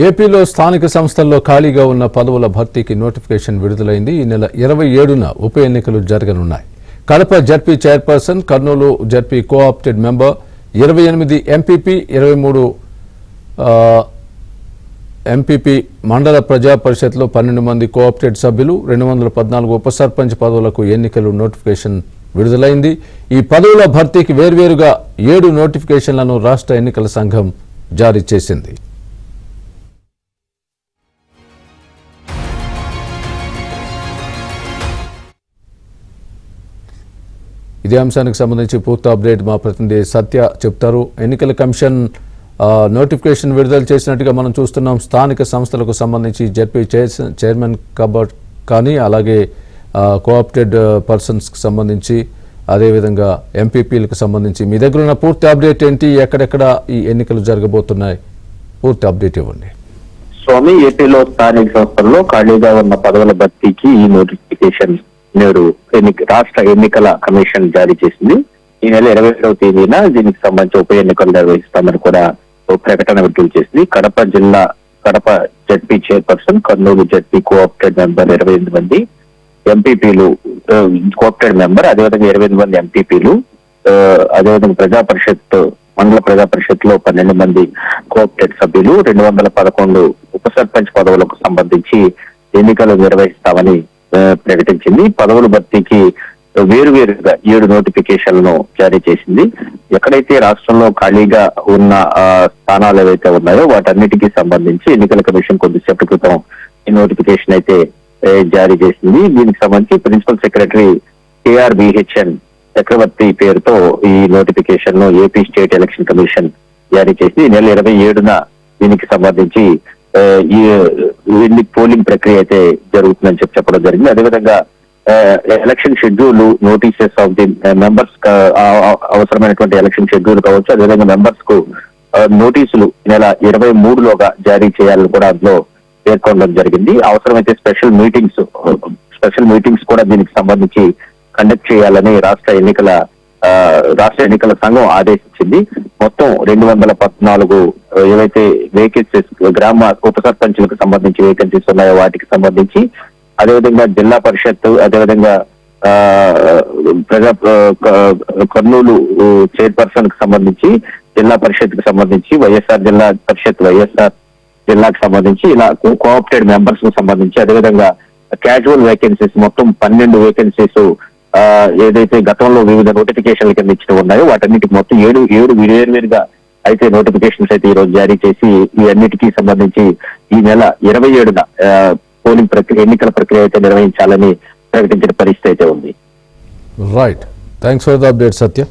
ఏపీలో స్థానిక సంస్థల్లో ఖాళీగా ఉన్న పదవుల భర్తీకి నోటిఫికేషన్ విడుదలైంది. ఈ నెల 27న ఉప ఎన్నికలు జరగనున్నాయి. Kadapa ZP chairperson, Kurnool ZP co-opted member, 28 MPP, 23 MPP మండల ప్రజా పరిషత్లో 12 మంది కోఆప్టెడ్ సభ్యులు, 214 ఉప సర్పంచ్ పదవులకు ఎన్నికలు నోటిఫికేషన్ విడుదలైంది. ఈ పదవుల భర్తీకి వేర్వేరుగా 7 నోటిఫికేషన్లను రాష్ట్ర ఎన్నికల సంఘం జారీ చేసింది. ఇదే అంశానికి సంబంధించి పూర్తి అప్డేట్ మా ప్రతినిధి సత్య చెప్తారు. ఎన్నికల కమిషన్ నోటిఫికేషన్ విడుదల చేసినట్టుగా మనం చూస్తున్నాం. స్థానిక సంస్థలకు సంబంధించి జడ్పీ చైర్మన్ కబర్ కానీ, అలాగే కోఆప్టెడ్ పర్సన్స్కి సంబంధించి, అదేవిధంగా ఎంపీపీలకు సంబంధించి మీ దగ్గర ఉన్న పూర్తి అప్డేట్ ఏంటి? ఎక్కడెక్కడ ఈ ఎన్నికలు జరగబోతున్నాయి? పూర్తి అప్డేట్ ఇవ్వండి. స్వామి, ఏపీలో స్థానిక సంస్థల్లో ఖాళీగా ఉన్న పదవుల భర్తీకి ఈ నోటిఫికేషన్ నేడు రాష్ట్ర ఎన్నికల కమిషన్ జారీ చేసింది. ఈ నెల 27వ తేదీన దీనికి సంబంధించి ఉప ఎన్నికలు నిర్వహిస్తామని కూడా ప్రకటన విడుదల చేసింది. Kadapa ZP chairperson, Kurnool ZP co-opted member 28 మంది ఎంపీపీలు, కోఆప్టెడ్ మెంబర్, అదేవిధంగా 28 మంది ఎంపీపీలు, అదేవిధంగా ప్రజా పరిషత్, మండల ప్రజా పరిషత్ లో 12 మంది కోఆప్టెడ్ సభ్యులు, 211 ఉప సర్పంచ్ పదవులకు సంబంధించి ఎన్నికలు నిర్వహిస్తామని ప్రకటించింది. పదవుల భర్తీకి వేరువేరుగా 7 నోటిఫికేషన్లను జారీ చేసింది. ఎక్కడైతే రాష్ట్రంలో ఖాళీగా ఉన్న స్థానాలు ఏవైతే ఉన్నాయో వాటన్నిటికీ సంబంధించి ఎన్నికల కమిషన్ కొద్దిసేపటి క్రితం ఈ నోటిఫికేషన్ అయితే జారీ చేసింది. దీనికి సంబంధించి ప్రిన్సిపల్ సెక్రటరీ KRBHN చక్రవర్తి పేరుతో ఈ నోటిఫికేషన్ ను ఏపీ స్టేట్ ఎలక్షన్ కమిషన్ జారీ చేసింది. ఈ నెల 27న దీనికి సంబంధించి ఈ పోలింగ్ ప్రక్రియ అయితే జరుగుతుందని చెప్పడం జరిగింది. అదేవిధంగా election schedule, notices of the members, అవసరమైనటువంటి ఎలక్షన్ షెడ్యూల్ కావచ్చు, అదేవిధంగా మెంబర్స్ కు నోటీసులు నెల 23లోగా జారీ చేయాలని కూడా అందులో పేర్కొనడం జరిగింది. అవసరమైతే స్పెషల్ మీటింగ్స్ కూడా దీనికి సంబంధించి కండక్ట్ చేయాలని రాష్ట్ర ఎన్నికల సంఘం ఆదేశించింది. మొత్తం 214 ఏవైతే వేకెన్సీస్, గ్రామ ఉప సర్పంచులకు సంబంధించి వేకెన్సీస్ ఉన్నాయో వాటికి సంబంధించి, అదేవిధంగా జిల్లా పరిషత్, అదేవిధంగా కర్నూలు చైర్పర్సన్ కి సంబంధించి, జిల్లా పరిషత్ కి సంబంధించి, వైఎస్ఆర్ జిల్లా పరిషత్, వైఎస్ఆర్ జిల్లాకు సంబంధించి, ఇలా కోఆప్టెడ్ మెంబర్స్ కు సంబంధించి, అదేవిధంగా క్యాజువల్ వేకెన్సీస్ మొత్తం 12 వేకెన్సీస్ ఏదైతే గతంలో వివిధ నోటిఫికేషన్ల కింద ఇచ్చిన ఉన్నాయో వాటన్నిటికి మొత్తం 7 వేరువేరుగా అయితే నోటిఫికేషన్స్ అయితే ఈ రోజు జారీ చేసి ఈ అన్నిటికీ సంబంధించి ఈ నెల 27న పోలింగ్ ప్రక్రియ, ఎన్నికల ప్రక్రియ అయితే నిర్వహించాలని ప్రకటించిన పరిస్థితి అయితే ఉంది. Right, thanks for the update Satya.